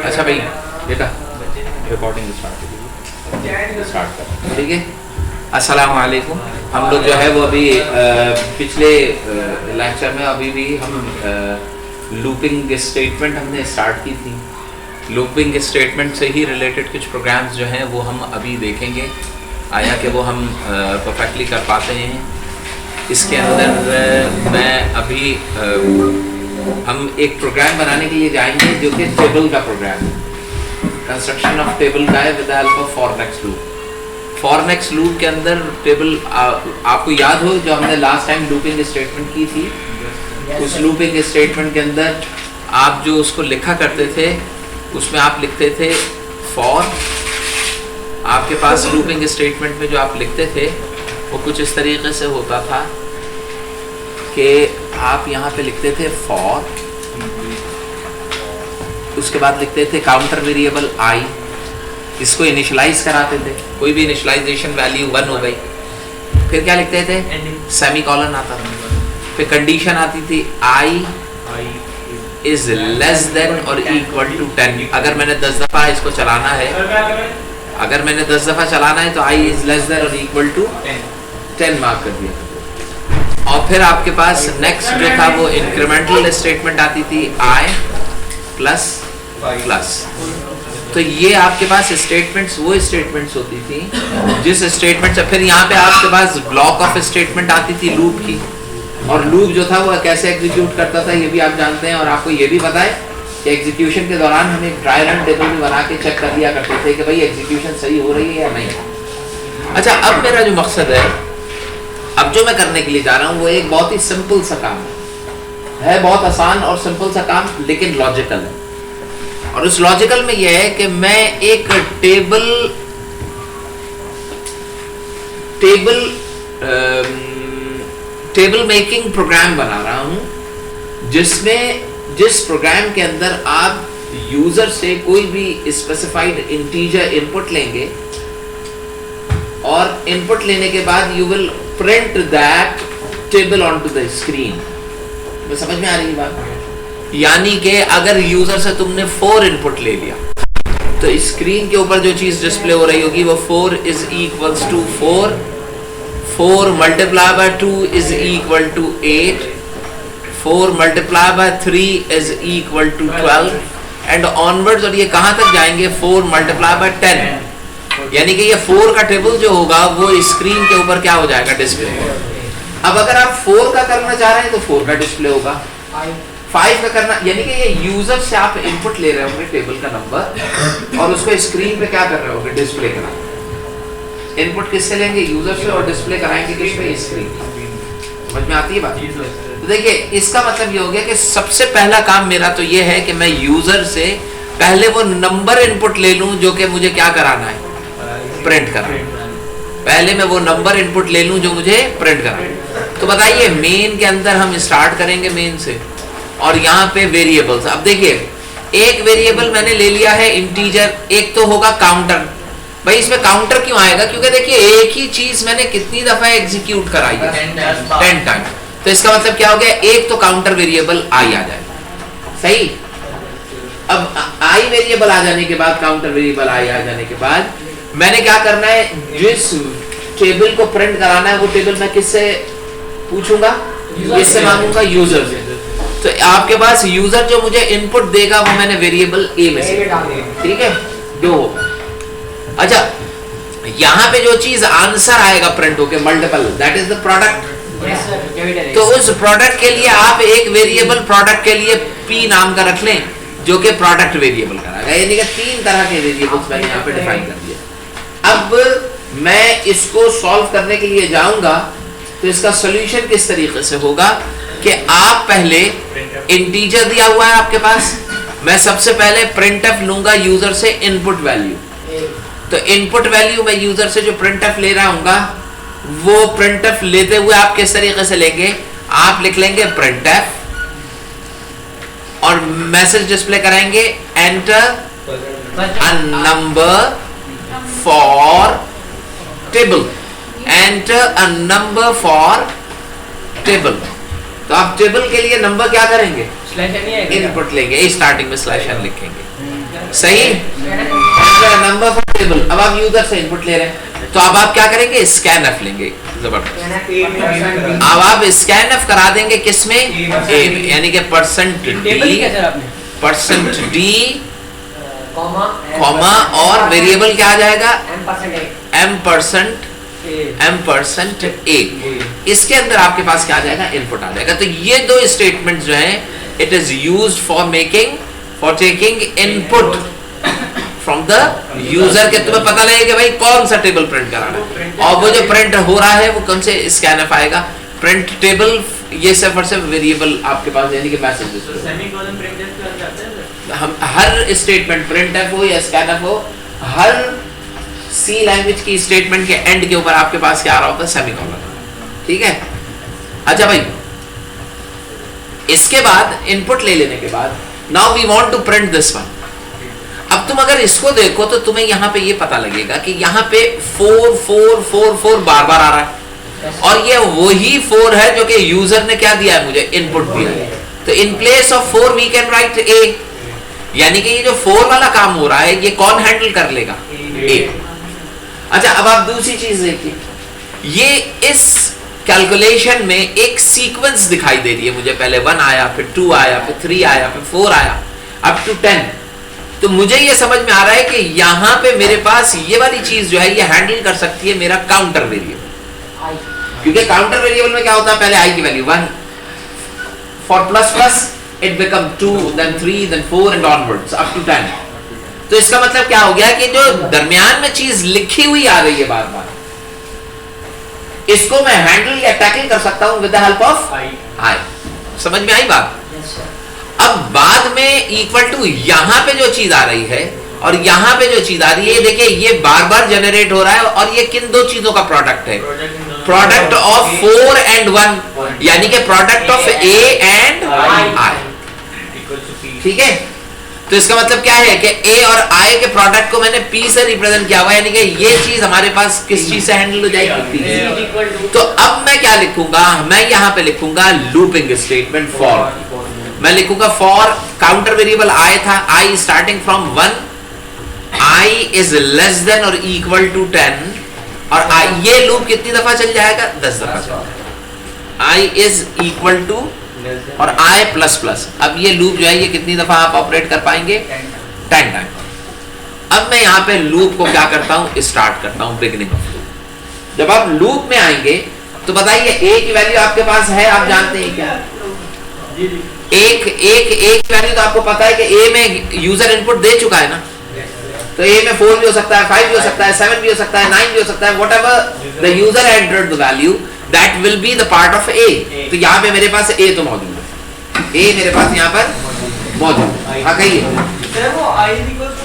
अच्छा भाई बेटा रिकॉर्डिंग स्टार्ट कर, ठीक है। अस्सलाम वालेकुम। हम लोग जो है वो अभी पिछले लेक्चर में अभी भी हम लूपिंग स्टेटमेंट हमने स्टार्ट की थी। लूपिंग स्टेटमेंट से ही रिलेटेड कुछ प्रोग्राम्स जो हैं वो हम अभी देखेंगे, आया कि वो हम परफेक्टली कर पाते हैं। इसके अंदर मैं अभी हम एक प्रोग्राम बनाने के लिए जाएंगे जो कि टेबल का प्रोग्राम है, कंस्ट्रक्शन ऑफ टेबल का है with the help of for next loop. For next loop के अंदर टेबल आपको याद हो जो हमने लास्ट टाइम लूपिंग स्टेटमेंट की थी, उस लूपिंग स्टेटमेंट के अंदर आप जो उसको लिखा करते थे उसमें आप लिखते थे फॉर। आपके पास लूपिंग स्टेटमेंट में जो आप लिखते थे वो कुछ इस तरीके से होता था कि आप यहाँ पे लिखते थे फॉर, उसके बाद लिखते थे काउंटर वेरिएबल आई, इसको इनिशियलाइज कराते थे, कोई भी इनिशियलाइजेशन वैल्यू 1 हो गई, फिर क्या लिखते थे सेमीकोलन आता था, फिर कंडीशन आती थी आई इज लेस देन और इक्वल टू 10। अगर मैंने 10 दफा इसको चलाना है, अगर मैंने 10 दफा चलाना है तो आई इज लेस देन और इक्वल टू 10 मार्क कर दिया। और फिर आपके पास नेक्स्ट जो था वो इंक्रीमेंटल स्टेटमेंट आती थी आई प्लस प्लस। तो ये आपके पास स्टेटमेंट्स वो स्टेटमेंट्स होती थी जिस स्टेटमेंट से फिर यहाँ पे आपके पास ब्लॉक ऑफ स्टेटमेंट आती थी लूप की, और लूप जो था वो कैसे एग्जीक्यूट करता था ये भी आप जानते हैं। और आपको ये भी पता है कि एग्जीक्यूशन के दौरान हम एक ट्रायल रन टेबल भी बना के चेक कर लिया करते थे कि भाई एग्जीक्यूशन सही हो रही है या नहीं। अच्छा, अब मेरा जो मकसद है, अब जो मैं करने के लिए जा रहा हूँ वो एक बहुत ही सिंपल सा काम है, बहुत आसान और सिंपल सा काम, लेकिन लॉजिकल है। और उस लॉजिकल में यह है कि मैं एक टेबल मेकिंग प्रोग्राम बना रहा हूं जिस प्रोग्राम के अंदर आप यूजर से कोई भी स्पेसिफाइड इंटीजर इनपुट लेंगे और इनपुट लेने के बाद you will print that table on to the screen. तो समझ में आ रही है बात? यानी कि अगर यूजर से तुमने 4 इनपुट ले लिया तो स्क्रीन के ऊपर जो चीज डिस्प्ले हो रही होगी वो 4 is equals to 4, 4 multiply by 2 is equal to 8, 4 multiply by 3 is equal to 12 and onwards. और ये कहां तक जाएंगे 4 मल्टीप्लाई बाय 10, यानी कि ये 4 का टेबल जो होगा वो स्क्रीन के ऊपर क्या हो जाएगा, डिस्प्ले। अब अगर आप 4 का करना चाह रहे हैं तो 4 का डिस्प्ले होगा, 5 का करना, यानी कि ये यूजर से आप इनपुट ले रहे होंगे टेबल का नंबर और उसको स्क्रीन पे क्या कर रहे होंगे, डिस्प्ले करा। इनपुट किससे लेंगे, यूजर से, और डिस्प्ले कराएंगे किस पे, स्क्रीन। समझ में आती है बात? तो देखिए इसका मतलब ये हो गया कि सबसे पहला काम मेरा तो ये है कि मैं यूजर से पहले वो नंबर इनपुट ले लूं जो कि मुझे क्या कराना है, प्रिंट कराना। पहले मैं वो नंबर इनपुट ले लूं जो मुझे प्रिंट कराना। तो बताइए मेन के अंदर हम स्टार्ट करेंगे मेन से, और यहाँ पे वेरिएबल्स। अब देखिए एक वेरिएबल मैंने ले लिया है इंटीजर, एक तो होगा काउंटर। भाई इसमें काउंटर क्यों आएगा, क्योंकि देखिए एक ही चीज मैंने कितनी दफा एग्जीक्यूट कराई है, 10 टाइम। तो इसका मतलब क्या हो गया, एक तो काउंटर वेरिएबल आई आ जाएगा, सही। अब आई वेरिएबल आ जाने के बाद, काउंटर वेरिएबल आई आ जाने के बाद मैंने क्या करना है, जिस टेबल को प्रिंट कराना है वो टेबल मैं किससे पूछूंगा, किससे मांगूंगा, यूजर से। तो आपके पास यूजर जो मुझे इनपुट देगा वो मैंने वेरिएबल ए में से, ठीक है, 2। अच्छा, यहाँ पे जो चीज आंसर आएगा प्रिंट होके multiple, that is the product. तो उस प्रोडक्ट के लिए आप एक वेरिएबल प्रोडक्ट के लिए पी नाम का रख लें जो कि प्रोडक्ट वेरिएबल कराएगा। यानी कि 3 तरह के वेरिएबल्स मैंने यहाँ पे डिफाइन कर दिया। अब मैं इसको सॉल्व करने के लिए जाऊंगा तो इसका सोल्यूशन किस तरीके से होगा कि आप पहले इंटीजर दिया हुआ है आपके पास, मैं सबसे पहले प्रिंटफ लूंगा यूजर से इनपुट वैल्यू। तो इनपुट वैल्यू मैं यूजर से जो प्रिंटफ ले रहा हूंगा वो प्रिंटफ लेते हुए आप किस तरीके से लेंगे, आप लिख लेंगे प्रिंटफ और मैसेज डिस्प्ले कराएंगे enter a number for table, enter a number for table. तो आप टेबल के लिए नंबर क्या करेंगे, स्लैश एन ही आएगा, इनपुट लेंगे, स्टार्टिंग में स्लैश एन लिखेंगे, सही, नंबर फॉर टेबल। अब आप यूजर से इनपुट ले रहे हैं तो अब आप क्या करेंगे, स्कैन एफ लेंगे, जबरदस्त। अब आप स्कैन एफ करा देंगे किसमें, ए में, यानी कि परसेंट डी कॉमा और वेरिएबल क्या आ जाएगा, m% a। इसके अंदर आपके पास क्या आ जाएगा, इनपुट आ जाएगा। तो ये दो स्टेटमेंट जो है, it is used for taking input from the user के, तुम्हें पता लगे कि भाई कौन सा टेबल प्रिंट कराना है, और वो जो प्रिंट हो रहा है वो कौन से स्कैन एफ आएगा, प्रिंट टेबल, ये सिर्फ और सिर्फ वेरिएबल आपके पास, यानी कि मैसेज। हम हर स्टेटमेंट प्रिंट एफ हो या स्कैन एफ हो, हर सी लैंग्वेज की स्टेटमेंट के एंड के ऊपर आपके पास क्या आ रहा होता है, सेमीकोलन, ठीक है। अच्छा भाई, इसके बाद इनपुट ले लेने के बाद now we want to print this one. अब तुम अगर इसको देखो तो तुम्हें यहाँ पे ये पता लगेगा कि यहाँ पे 4 4 4 4 बार बार आ रहा है, और ये वही 4 है जो कि यूजर ने क्या दिया है, मुझे इनपुट दिया है। तो in place of 4 we can write a, यानी कि ये जो 4 वाला काम हो रहा है ये कौन हैंडल कर लेगा, ए। अच्छा, अब आप दूसरी चीज देखिए, ये इस कैलकुलेशन में एक सीक्वेंस दिखाई दे रही है मुझे, पहले 1 आया, फिर 2 आया, फिर 3 आया, फिर 4 आया, अप टू 10। तो मुझे ये समझ में आ रहा है कि यहां पे मेरे पास ये वाली चीज जो है ये हैंडल कर सकती है मेरा काउंटर वेरिएबल, क्योंकि काउंटर वेरिएबल में क्या होता है, पहले आई की value 1, for plus plus it become 2, then 3, then 4 and onwards up to 10। तो इसका मतलब क्या हो गया कि जो दरमियान में चीज लिखी हुई आ रही है बार बार, इसको मैं हैंडल या टैकल कर सकता हूं विद द हेल्प ऑफ आई। समझ में आई बात? अब बाद में इक्वल टू यहां पे जो चीज आ रही है और यहां पे जो चीज आ रही है, देखिए ये बार बार जनरेट हो रहा है, और ये किन दो चीजों का प्रोडक्ट है, प्रोडक्ट ऑफ 4 एंड 1, यानी कि product of A and I, ठीक है। तो इसका मतलब क्या है कि ए और आई के प्रोडक्ट को मैंने पी से रिप्रेजेंट किया हुआ है, यानी कि ये चीज हमारे पास किस चीज से हैंडल हो जाएगी। तो अब मैं क्या लिखूंगा, मैं यहां पे लिखूंगा लूपिंग स्टेटमेंट फॉर, मैं लिखूंगा फॉर काउंटर वेरिएबल आई था, I starting from 1, I is less than और इक्वल टू 10, और आई, ये लूप कितनी दफा चल जाएगा, 10 दफा चल जाएगा। आई इज इक्वल टू और आई प्लस प्लस, अब ये लूप जो है ये कितनी दफा आप ऑपरेट कर पाएंगे, 10 टाइम। अब मैं यहाँ पे लूप को क्या करता हूँ, स्टार्ट करता हूँ बिगिनिंग ऑफ लूप। जब आप लूप में आएंगे तो बताइए ए की वैल्यू आपके पास है, आप जानते हैं क्या, एक वैल्यू तो आपको पता है कि ए में यूजर इनपुट दे चुका है ना, तो ए में 4 भी हो सकता है, 5 भी हो सकता है, 7 भी हो सकता है, 9 भी हो सकता है, whatever the user entered the value that will be the part of a. तो यहाँ पे मेरे पास ए तो मौजूद है, ए मेरे पास यहाँ पर मौजूद है। हाँ कहिए सर, वो i =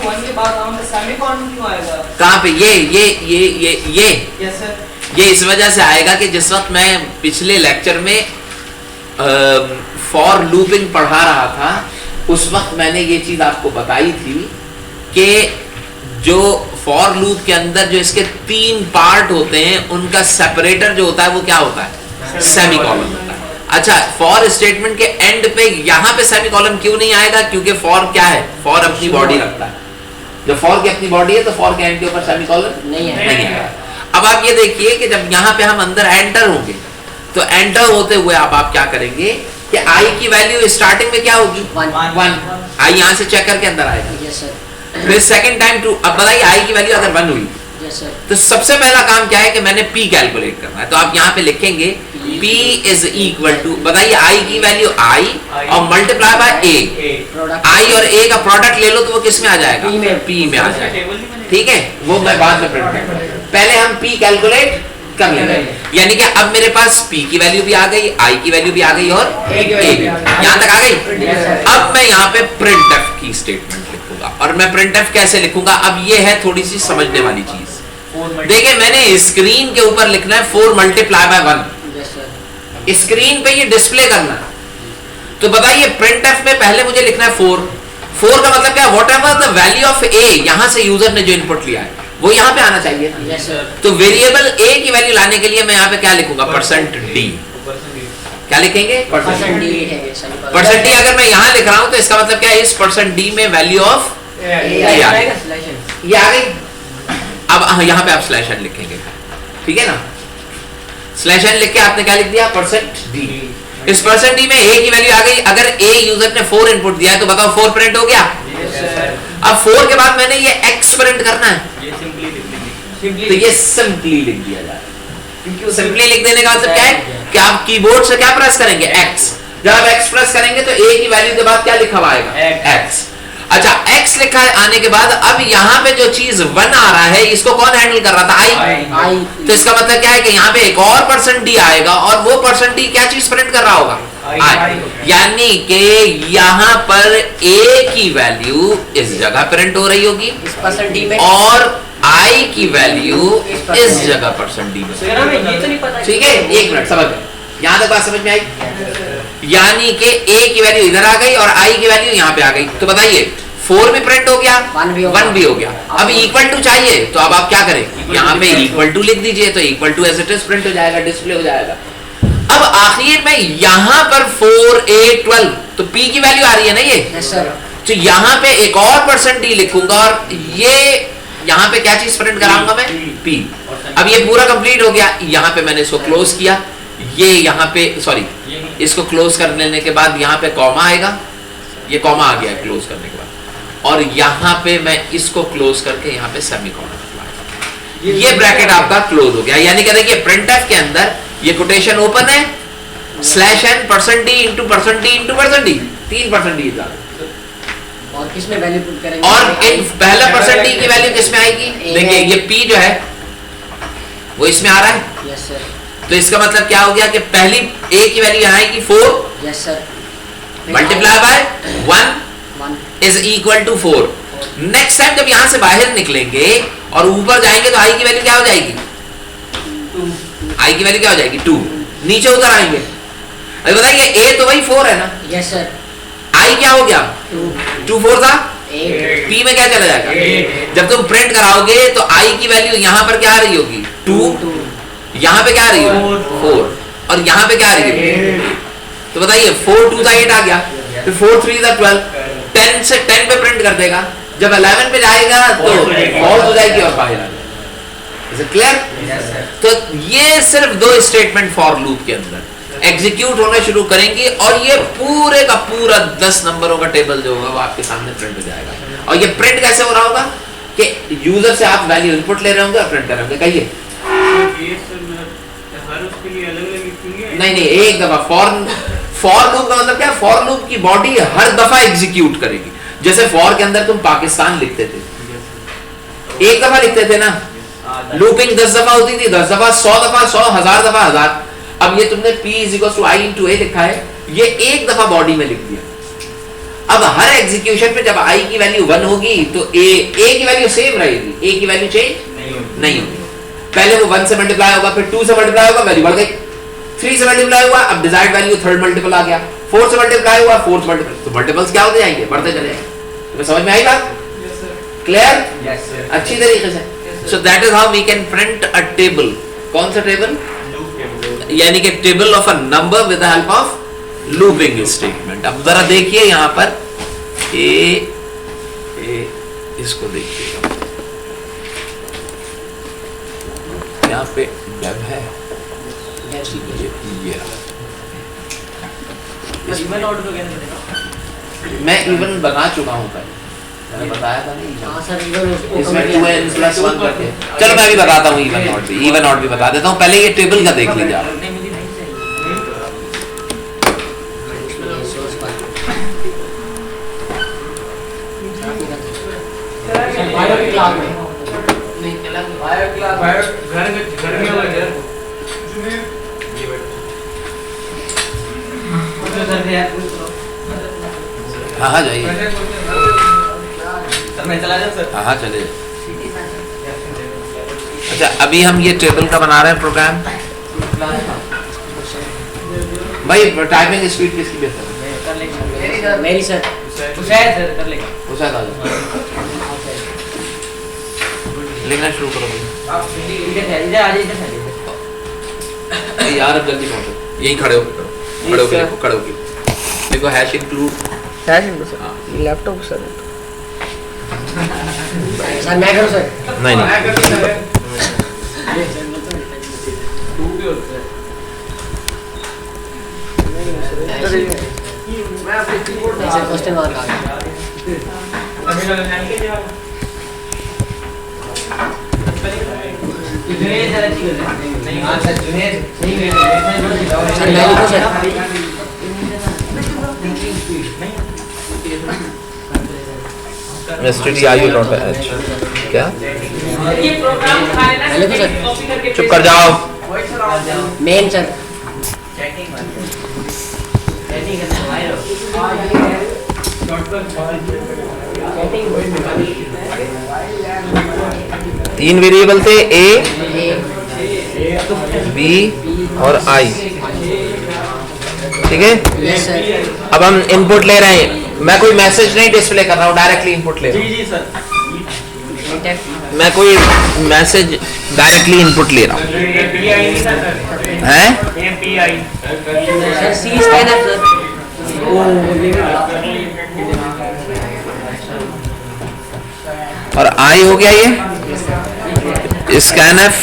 1 के बाद हम सेमीकोलन क्यों आएगा, कहाँ पे, ये यस सर, ये इस वजह से आएगा कि जिस वक्त मैं पिछले लेक्चर में फॉर लूपिंग पढ़ा रहा था, उस वक्त मैंने ये चीज आपको बताई थी कि जो फॉर लूप के अंदर जो इसके 3 पार्ट होते हैं, उनका सेपरेटर जो होता है वो क्या होता है, सेमीकोलन होता है। अच्छा, फॉर स्टेटमेंट के एंड पे यहाँ पे सेमीकोलन क्यों नहीं आएगा, क्योंकि फॉर क्या है, फॉर अपनी बॉडी रखता है, जब फॉर की अपनी बॉडी है तो फॉर के एंड के ऊपर सेमीकोलन नहीं आएगा। अब आप ये देखिए कि जब यहाँ पे हम अंदर एंटर होंगे, तो एंटर होते हुए आप क्या करेंगे कि आई की वैल्यू स्टार्टिंग में क्या होगी, 1, आई यहाँ से चेक करके अंदर आएगा, फिर सेकंड टाइम 2। अब बताइए आई की वैल्यू अगर 1 हुई, तो सबसे पहला काम क्या है कि मैंने p कैलकुलेट करना है। तो आप यहाँ पे लिखेंगे p इज इक्वल टू, बताइए आई की वैल्यू i और मल्टीप्लाई बाय a, i और a का प्रोडक्ट ले लो तो वो किस में आ जाएगा, p में आ जाएगा, ठीक है। वो मैं बाद में प्रिंट करूंगा, पहले हम p कैलकुलेट कर लेंगे, यानी कि अब मेरे पास p की वैल्यू भी आ गई, i की वैल्यू भी आ गई और a भी, यहाँ तक आ गई। अब मैं यहाँ पे printf की स्टेटमेंट लिखूंगा, और मैं printf कैसे लिखूंगा, अब ये है थोड़ी सी समझने वाली चीज। देखिए मैंने स्क्रीन के ऊपर लिखना है 4 मल्टीप्लाई बाय 1, स्क्रीन पे ये डिस्प्ले करना है। तो बताइए printf में पहले मुझे लिखना है 4 का मतलब क्या, whatever the value of a, यहां से यूजर ने जो इनपुट लिया है वो यहाँ पे आना चाहिए ना। तो वेरिएबल a की वैल्यू लाने के लिए मैं यहाँ पे क्या लिखूंगा, %d, क्या लिखेंगे? परसेंट डी लिखेंगे सर। परसेंट डी अगर मैं यहाँ लिख रहा हूँ तो इसका मतलब क्या है? इस परसेंट डी में वैल्यू ऑफ ये आएगा स्लैश एन। ये आ गई। अब यहाँ पे आप स्लैश एन लिखेंगे, ठीक है ना? स्लैश एन लिख के आपने क्या लिख दिया? Percent D. इस परसेंट डी में ए की वैल्यू आ गई। अगर ए यूजर ने 4 इनपुट दिया है तो बताओ 4 प्रिंट हो गया? अब 4 के बाद मैंने ये x प्रिंट करना है, तो ये सिंपली लिख दिया जाए। सिंपली लिख देने का मतलब क्या है कि आप कीबोर्ड से क्या प्रेस करेंगे? x। जब आप x प्रेस करेंगे तो a की वैल्यू के बाद क्या लिखा हुआ आएगा? x। अच्छा, x लिखा आने के बाद अब यहाँ पे जो चीज 1 आ रहा है इसको कौन हैंडल कर रहा था? i। तो इसका मतलब क्या है कि यहाँ पे एक और परसेंट डी आएगा और वो परसेंट डी क्या चीज प्रिंट कर रहा होगा? i। यानी कि यहाँ पर a की वैल्यू इस जगह प्रिंट हो रही होगी इस परसेंट डी में, और i की वैल्यू इस जगह परसेंट डी में। सर हमें ये तो नहीं पता। ठीक है, एक मिनट, समझ गए? यहाँ तक बात समझ में आई? यानी कि a की वैल्यू इधर आ गई और i की वैल्यू यहाँ पे आ गई। तो बताइए 4 भी प्रिंट हो गया, 1 भी हो गया। अब इक्वल टू चाहिए तो अब आप क्या करें? यहाँ पे इक्वल टू लिख दीजिए, तो equal to as it is print हो जाएगा, डिस्प्ले हो जाएगा। अब आखिर में यहाँ पर 4 8 12 तो p की वैल्यू आ रही है ना ये? Yes sir. तो यहाँ पे एक और परसेंट डी लिखूंगा और ये यहाँ पे क्या चीज प्रिंट कराऊंगा मैं? p। अब ये पूरा कंप्लीट हो गया। यहाँ पे मैंने इसको क्लोज किया, ये यहाँ पे सॉरी इसको क्लोज कर लेने के बाद यहाँ पे कॉमा आएगा, ये कॉमा आ गया क्लोज करने के बाद, और यहाँ पे मैं इसको क्लोज करके यहाँ पे सेमीकोलन लगाऊंगा। ये ब्रैकेट आपका क्लोज हो गया। यानी कि देखिए प्रिंटफ के अंदर ये कोटेशन ओपन है, slash N percent D into percent D into percent D, 3% D था। और किसमें वैल्यू पुट करेंगे? और इन पहला परसेंट डी की वैल्यू किसमें आएगी? देखिए ये p जो है वो इसमें आ रहा है। Yes sir. तो इसका मतलब क्या हो गया कि पहली a की वैल्यू यहाँ आएगी 4 yes sir. Multiply by 1 is equal to 4। Next time जब यहाँ से बाहर निकलेंगे और ऊपर जाएंगे तो i की वैल्यू क्या हो जाएगी? i की वैल्यू क्या हो जाएगी? 2। नीचे उतर आएंगे, अभी बताइए a तो वही 4 है ना? Yes sir. i क्या हो गया? 2 4 था, 8। p में क्या चला जाएगा? जब तुम प्रिंट कराओगे तो i की वैल्यू यहाँ पर क्या आ रही होगी? 2। यहाँ पे क्या आ रही है? 4। और यहाँ पे क्या आ रही है? तो बताइए 4 2 8 आ गया, फिर 4 3 12, 10 से 10 पे प्रिंट कर देगा। जब 11 पे जाएगा तो फॉल्स हो जाएगी और बाहर आ जाएगा। Is it clear? तो ये सिर्फ 2 स्टेटमेंट फॉर लूप के अंदर एग्जीक्यूट होना शुरू करेंगे और ये पूरे का पूरा 10 नंबरों का टेबल जो होगा वो आपके सामने प्रिंट हो जाएगा। और ये प्रिंट कैसे हो रहा होगा कि यूजर से आप वैल्यू इनपुट ले रहे होंगे और प्रिंट कर रहे होंगे। कहिए नहीं, एक दफा फॉर लूप का मतलब क्या? फॉर लूप की बॉडी हर दफा एग्जीक्यूट करेगी। जैसे फॉर के अंदर तुम पाकिस्तान लिखते थे, एक दफा लिखते थे ना, लूपिंग 10 दफा होती थी, 10 दफा 100 दफा 100 1000 दफा 1000। अब ये तुमने p = i × a लिखा है, ये एक दफा बॉडी में लिख दिया। अब हर एग्जीक्यूशन पे जब i की वैल्यू 1 होगी तो a की वैल्यू सेम रहेगी, a की वैल्यू चेंज नहीं होगी। पहले वो 1 से मल्टीप्लाई होगा, फिर 2 से मल्टीप्लाई होगा, वैल्यू बढ़ गई, 3 से मल्टीप्लाई हुआ, अब डिजायर्ड वैल्यू थर्ड मल्टीपल आ गया, 4 से मल्टीप्लाई हुआ, फोर्थ मल्टीपल, तो मल्टीपल्स क्या होते जाएंगे? बढ़ते चले जाएंगे। तो समझ में आई बात? क्लियर? अच्छी तरीके से। So that is how we can print a table. कौन सा टेबल? यानी कि table of a number with the help of looping statement. अब जरा देखिए यहाँ पर इसको देखिएगा, यहाँ पे वेब है, ये मैं इवन बना चुका हूँ पहले, मैंने बताया था नहीं इसमें 2n+1 करके। चलो मैं भी बताता हूँ इवन नॉट भी बता देता हूँ। पहले ये टेबल का देख लीजिए आप। हाँ जाइए, हाँ चले। अच्छा अभी हम ये टेबल का बना रहे हैं प्रोग्राम। भाई टाइपिंग स्पीड किसकी बेहतर है? मेरी सर। कर लेगा। लिखना शुरू करो भाई। यार अब जल्दी पहुंचो, यहीं खड़े हो। खड़े होके लिखो, खड़े होके देखो हैश इंक्लूड हैश इनको सर लैपटॉप सर सर मैं करूँ सर नहीं नहीं सर क्वेश्चन मार्क आ गया सर मैं लिखूँ sir mister D R you not H क्या ये प्रोग्राम खाना हेलो सर। कॉपी करके चुप कर जाओ मेन सर तीन वेरिएबल थे ए बी और आई ठीक है यस सर अब हम इनपुट ले रहे हैं मैं कोई मैसेज नहीं डिस्प्ले कर रहा हूँ डायरेक्टली इनपुट ले रहा हूँ मैं कोई मैसेज डायरेक्टली इनपुट ले रहा हूँ हैं सर सी स्कैनर सर और आई हो गया ये स्कैनफ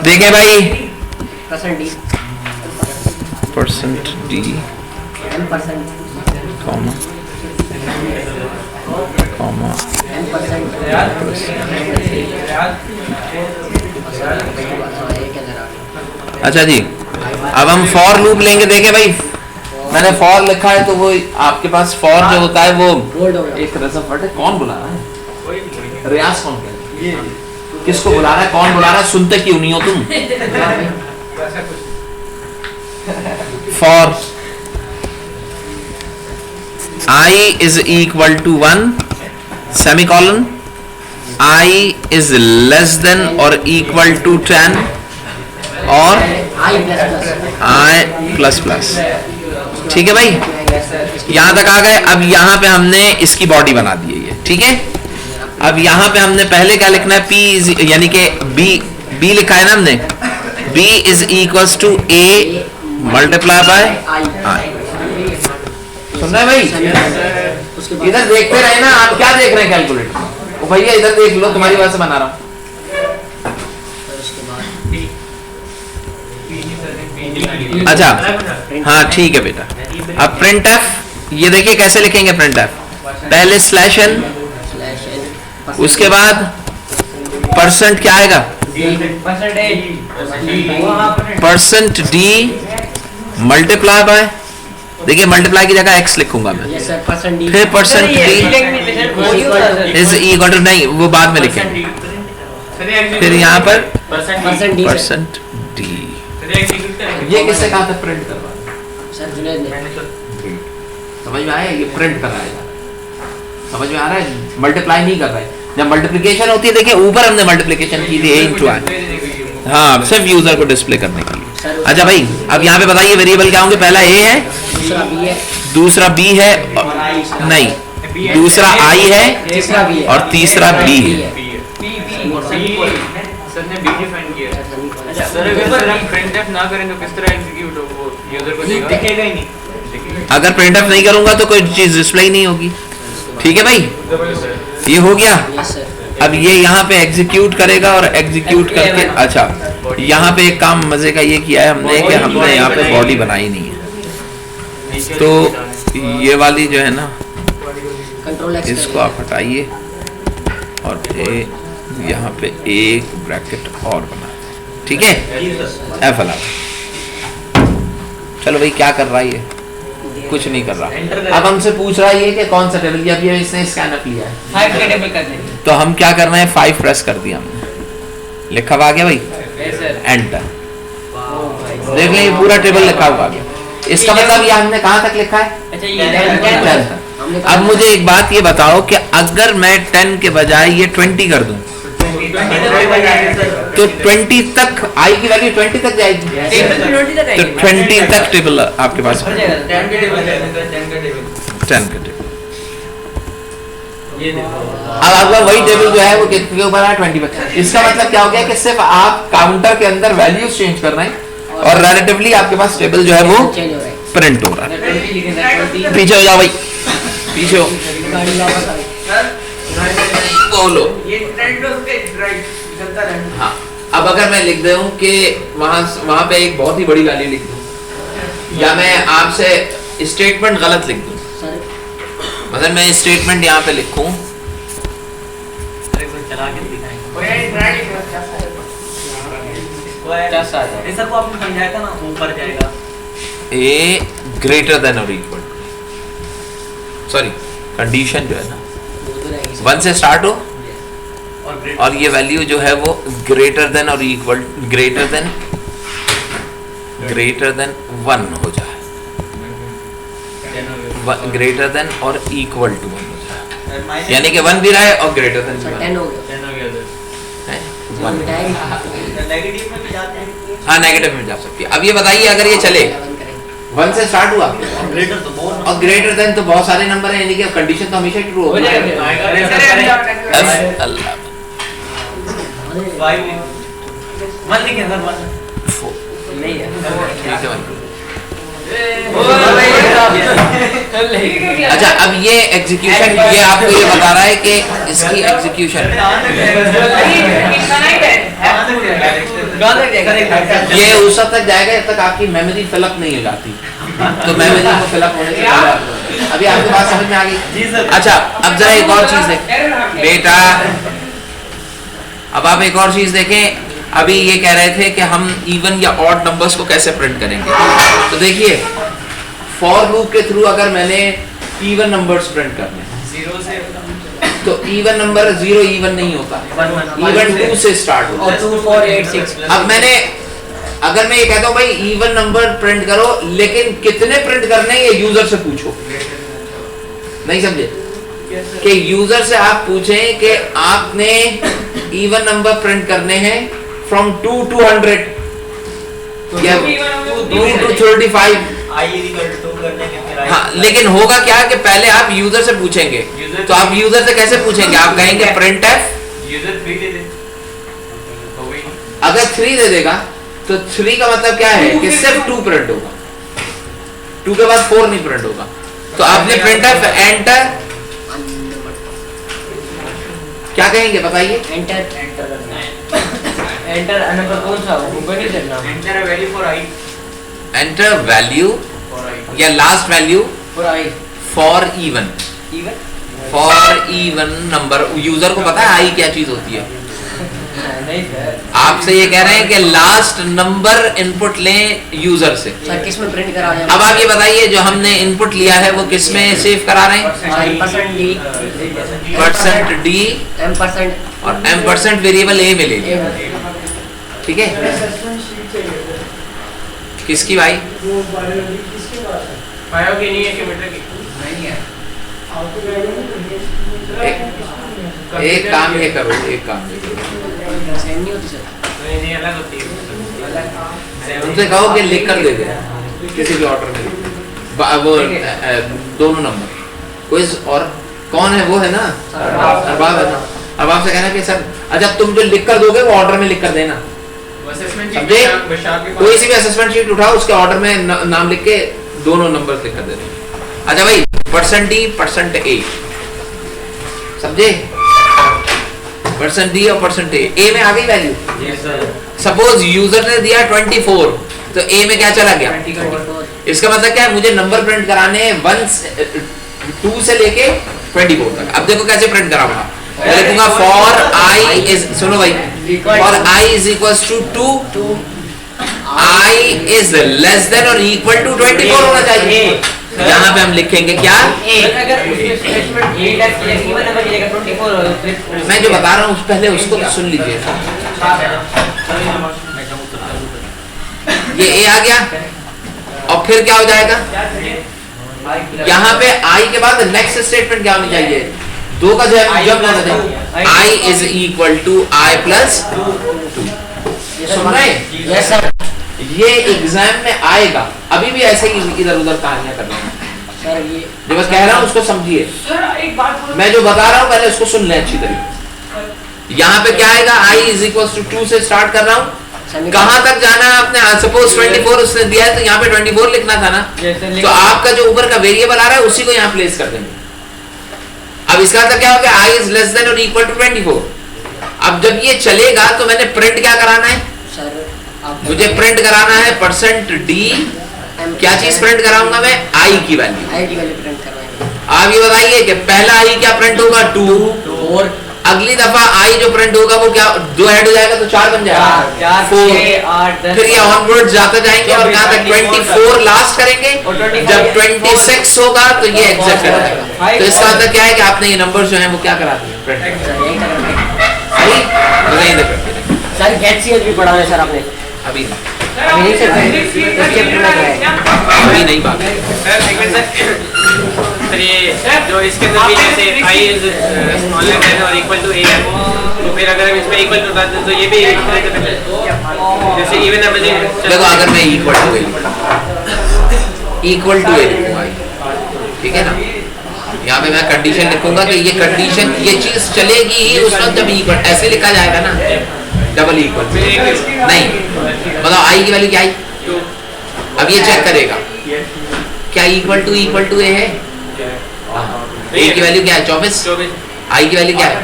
देखें भाई percent D % d percent comma comma अच्छा जी अब हम फॉर लूप लेंगे देखें भाई मैंने फॉर लिखा है तो वो आपके पास फॉर जो होता है वो बोल्ड होगा एक रसम वर्ड है कौन बुला रहा है रियाज कौन कह रहा है किसको बुला रहा है कौन बुला रहा है सुनते क्यों नहीं हो तुम for I is equal to 1 semicolon I is less than or equal to 10 और I plus plus ठीक है भाई यहां तक आ गए अब यहां पे हमने इसकी बॉडी बना दी है ये ठीक है अब यहां पे हमने पहले क्या लिखना है P is यानी कि B लिखा है ना हमने B is equals to A multiply by I सुन रहे हैं भाई इधर देखते रहे ना आप क्या देख रहे हैं कैलकुलेटर ओ भैया इधर देख लो तुम्हारी बात से बना रहा हूँ अच्छा हाँ ठीक है बेटा अब प्रिंट एफ ये देखिए कैसे लिखेंगे प्रिंट एफ पहले स्लैश एन उसके बाद % क्या आएगा %d मल्टीप्लाई बाय देखिए मल्टीप्लाई की जगह x लिखूंगा मैं फिर % d इज इक्वल टू नहीं वो बाद में लिखेंगे फिर यहाँ पर % d ये किससे कहा था प्रिंट करवा सर जुनैद ने समझ में आया ये प्रिंट कर रहा है समझ में आ रहा है मल्टीप्लाई नहीं कर रहा है जब मल्टीप्लिकेशन होती है देखिए ऊपर हमने मल्टीप्लिकेशन की थी a into i हाँ सिर्फ यूजर को डिस्प्ले करने के लिए अच्छा भाई अब यहाँ पे बताइए वेरिएबल क्या होंगे पहला a है दूसरा b है नहीं दूसरा i है और तीसरा b है सर ने बी डिफाइन किया सर अगर हम प्रिंटफ ना करें तो किस तरह एग्जीक्यूट हो वो यूजर को दिखेगा ही नहीं अगर प्रिंटफ नहीं करूंगा तो कोई चीज डिस्प्ले ही नहीं होगी ठीक है भाई ये हो गया अब ये यहाँ पे एग्जीक्यूट करेगा और एग्जीक्यूट करके अच्छा यहाँ पे एक काम मजे का ये किया है हमने कि हमने यहाँ पे बॉडी बनाई नहीं है तो ये वाली जो है ना इसको आप हटाइए और फिर यहाँ पे एक ब्रैकेट और बना ठीक है एफ अला चलो भाई क्या कर रहा है ये कुछ नहीं कर रहा अब हमसे पूछ रहा है ये कि कौन सा टेबल या अभी इसने स्कैनअप लिया है 5 का टेबल कर देंगे तो हम क्या कर रहे हैं 5 प्रेस कर दिया हमने लिखा हुआ आ गया भाई एंटर देख लें ये पूरा टेबल लिखा हुआ आ गया इसका मतलब ये हमने कहाँ तक लिखा है अच्छा ये 10 अब मुझे एक बात ये बताओ कि अगर मैं 10 के बजाय ये 20 कर दूं तो 20 तक आई की वैल्यू 20 तक जाएगी तो 20 तक टेबल आपके पास 10 का टेबल अब आपका वही टेबल जो है वो कितने के ऊपर है 20 पर इसका मतलब क्या हो गया कि सिर्फ आप काउंटर के अंदर वैल्यूज चेंज कर रहे हैं और रिलेटिवली आपके पास टेबल जो है वो चेंज हो रहा है। प्रिंट हो रहा है। 20 लिखेगा 20 पीछे हो जाओ भाई, पीछे हो, गाड़ी वापस आ गई। बोलो। ये ट्रेंड उसके राइट चलता रहे। हाँ, अब अगर मैं लिख दूं कि वहां पे एक बहुत ही बड़ी वैल्यू लिख दूं, या मैं आपसे स्टेटमेंट गलत लिख दूं, सर मतलब मैं स्टेटमेंट यहाँ पे लिखूं चला के दिखाएंगे। ये सब को आपको समझाया था ना, ऊपर जाएगा। ए ग्रेटर देन और इक्वल, सॉरी कंडीशन जो है ना वो तो रहेगी। 1 से स्टार्ट हो और और ये वैल्यू जो है वो ग्रेटर देन और इक्वल ग्रेटर देन 1 हो जाए, ग्रेटर देन और इक्वल टू 1 हो जाए, यानी कि 1 भी रहा है और ग्रेटर देन सर 10 हो गया। है वो 1। मिटाएंगे। नेगेटिव में भी जाते हैं। हाँ नेगेटिव में जा सकती है। अब ये बताइए अगर ये चले 1 से स्टार्ट हुआ ग्रेटर तो बहुत और ग्रेटर देन तो बहुत सारे नंबर हैं, यानी कि कंडीशन तो हमेशा ट्रू हो होगी। जाएगा। अल्लाह वाई मन लिखे सर मन नहीं है। ठीक है भाई। नहीं। अच्छा अब ये एग्जीक्यूशन, ये आपको ये बता रहा है कि इसकी एग्जीक्यूशन ये उस हद तक जाएगा जब तक आपकी मेमोरी फिलअप नहीं हो जाती, तो मेमोरी को फिलअप होने से पहले अभी आपको बात समझ में आ गई। अच्छा अब जरा एक और चीज देखें बेटा, अब आप एक और चीज देखें। अभी ये कह रहे थे कि हम इवन या ऑड नंबर्स को कैसे प्रिंट करेंगे, तो देखिए फॉर लूप के थ्रू अगर मैंने इवन नंबर्स प्रिंट करने हैं, 0 से तो इवन नंबर 0 इवन नहीं होता, इवन 2 से स्टार्ट होता और है। 2 4 8 6 अब मैंने अगर मैं ये कहता हूँ भाई इवन नंबर प्रिंट करो, लेकिन कितने प्रिंट करने हैं ये यूजर से पूछो, नहीं समझे कि यूजर से आप पूछें कि आपने इवन नंबर प्रिंट करने हैं फ्रॉम 2 to 100 या 2 to 35। हाँ लेकिन होगा क्या कि पहले आप यूजर से पूछेंगे, तो आप यूजर से कैसे पूछेंगे, आप कहेंगे प्रिंट एफ, यूजर 3 दे दे। अगर 3 दे देगा तो 3 का मतलब क्या है कि सिर्फ 2 प्रिंट होगा, 2 के बाद 4 नहीं प्रिंट होगा। तो आपने प्रिंट एफ एंटर क्या कहेंगे बताइए, एंटर नंबर कौन सा ऊपर नहीं करना। Enter value for I enter value for I या लास्ट वैल्यू पूरा I for even, even for even number. User को पता है आई क्या चीज होती है, नहीं सर। आपसे ये कह रहे हैं कि लास्ट नंबर इनपुट लें यूजर से। सर किस में प्रिंट करा अब आप ये बताइए जो हमने इनपुट लिया है वो किस में सेव करा रहे हैं, %d %d M% और M% वेरिएबल ए में ले लिया, ठीक है। किसकी भाई, बायो की नहीं है, केमिस्ट्री की नहीं है। एक काम ये करो, एक काम ये करो, सेम नहीं होती सर। नहीं अलग होती है। उनसे कहो कि लिख कर दे दे किसी भी ऑर्डर में वो दोनों नंबर। कोई और कौन है, वो है ना अरबाब है ना। अरबाब से कहना कि सर अच्छा तुम जो लिख कर दोगे वो ऑर्डर में लिख कर देना, समझे। कोई सी भी असेसमेंट शीट उठाओ उसके ऑर्डर में नाम लिख के दोनों नंबर लिख कर देना। अच्छा भाई %d %a, समझे, %d और %a में आ गई value. Yes sir. Suppose user ने दिया 24 तो a में क्या चला गया, इसका मतलब क्या है, मुझे नंबर प्रिंट कराने हैं 2 से लेके 24 तक। अब देखो कैसे प्रिंट कराऊंगा, मैं लिखूंगा फॉर i इज, सुनो भाई, फॉर i is equals to 2, i is less than और इक्वल टू 24 होना चाहिए। यहाँ पे हम लिखेंगे क्या, अगर उसके statement A that even number मिलेगा 24 मैं जो बता रहा हूँ पहले उसको तो सुन लीजिए। ये a आ गया और फिर क्या हो जाएगा, यहाँ पे i के बाद नेक्स्ट स्टेटमेंट क्या होनी चाहिए, 2 का जब होना चाहिए, i is equal to i plus 2। सुन रहे हैं, यस सर। ये एग्जाम में आएगा, अभी भी ऐसे ही इधर उधर कहानियां कर रहे हैं। सर ये जो मैं कह रहा हूँ उसको समझिए, एक बात मैं जो बता रहा हूँ पहले उसको सुन लें अच्छी तरीके। यहाँ पे क्या आएगा, i इज इक्वल टू 2 से स्टार्ट कर रहा हूँ, कहाँ तक जाना है आपने? सपोज 24 उसने दिया है तो यहाँ पे 24 लिखना था ना, तो आपका जो ऊपर का वेरिएबल आ रहा है उसी को यहाँ प्लेस कर देंगे। अब इसका मतलब क्या हो गया? I is less than or equal to 24। अब जब ये चलेगा तो मैंने प्रिंट क्या कराना है? मुझे प्रिंट कराना है %d। क्या चीज प्रिंट कराऊंगा मैं? I की वैल्यू प्रिंट करवाएंगे। आप ये बताइए कि पहला I क्या प्रिंट होगा? 2। और अगली दफा I जो प्रिंट होगा वो क्या 2 ऐड हो जाएगा तो 4 बन जाएगा, 4 फिर ये ऑनवर्ड जाते जाएंगे और कहाँ तक 24 लास्ट करेंगे। जब 26 होगा तो ये एग्जैक्ट हो जाएगा। तो इसका मतलब क्या है कि आपने ये नंबर जो है वो क्या करा दिए प्रिंट। सही नहीं देखो सर गेट्स भी पढ़ा है सर आपने? अभी नहीं, अभी नहीं अभी नहीं बात। सर ये जो इसके अंदर भी जैसे I is smaller than or equal to A है, तो फिर अगर हम इसमें equal to डाल दें तो ये भी जैसे इवन देखो अगर मैं इक्वल टू ए लिखूंगा, ठीक है ना, यहाँ पे मैं कंडीशन लिखूंगा कि ये कंडीशन ये चीज चलेगी ही उस वक्त जब इक्वल, ऐसे लिखा जाएगा ना, डबल इक्वल नहीं। बताओ I की वैल्यू क्या आई? अब ये चेक करेगा क्या इक्वल टू ए है? A की वैल्यू क्या है? 24। I की वैल्यू क्या है?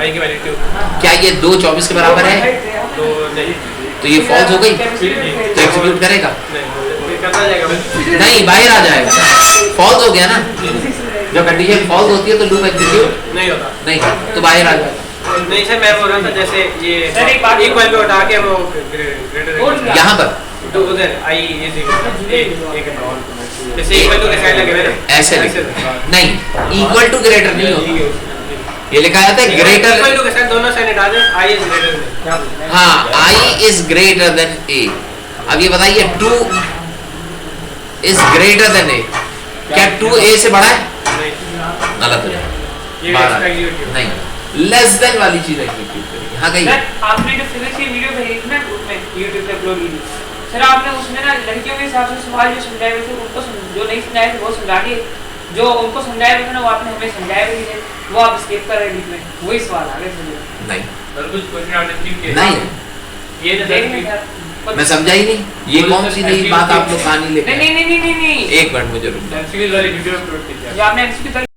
I की वैल्यू 2। क्या ये 2 24 के बराबर है? तो नहीं, तो ये फॉल्स हो गई, तो एग्जीक्यूट करेगा नहीं, बाहर आ जाएगा। फॉल्स हो गया ना, जब कंडीशन फॉल्स होती है तो लूप एग्जीक्यूट नहीं होता, नहीं तो बाहर आ जाएगा। नहीं सर मैं बोल रहा था जैसे ये इक्वल पे उठा के वो ग्रेटर यहाँ पर तो उधर I is equal to A जैसे इक्वल टू कैसे लगेगा ना, ऐसे नहीं, इक्वल टू ग्रेटर नहीं होता, ये लिखा जाता है ग्रेटर। इक्वल टू के साथ दोनों साइड हटा दें, I is greater than। हाँ I is greater than A। अब ये बताइए 2 is greater than A, क्या 2 A से बड़ा है? गलत हो जाएगा, नहीं, लेस देन वाली चीज एग्जीक्यूट करिए। हाँ कहिए आपने जो फिजिक्स की वीडियो भेजी थी ना ग्रुप में YouTube पे अपलोड की थी सर, आपने उसमें ना लड़कियों के हिसाब से सवाल जो समझाए हुए थे उनको जो नहीं समझाए थे वो समझा दिए, जो उनको समझाए हुए थे ना वो आपने हमें समझाए हुए थे, वो आप स्किप कर रहे बीच में, वही सवाल आ गए थे। नहीं सर कुछ क्वेश्चन आपने स्किप किया नहीं, ये तो मैं समझा ही नहीं, ये कौन सी नई बात आप लोग कहानी लेकर? नहीं एक मिनट मुझे रुक जाओ, वाली वीडियो अपलोड की जो आपने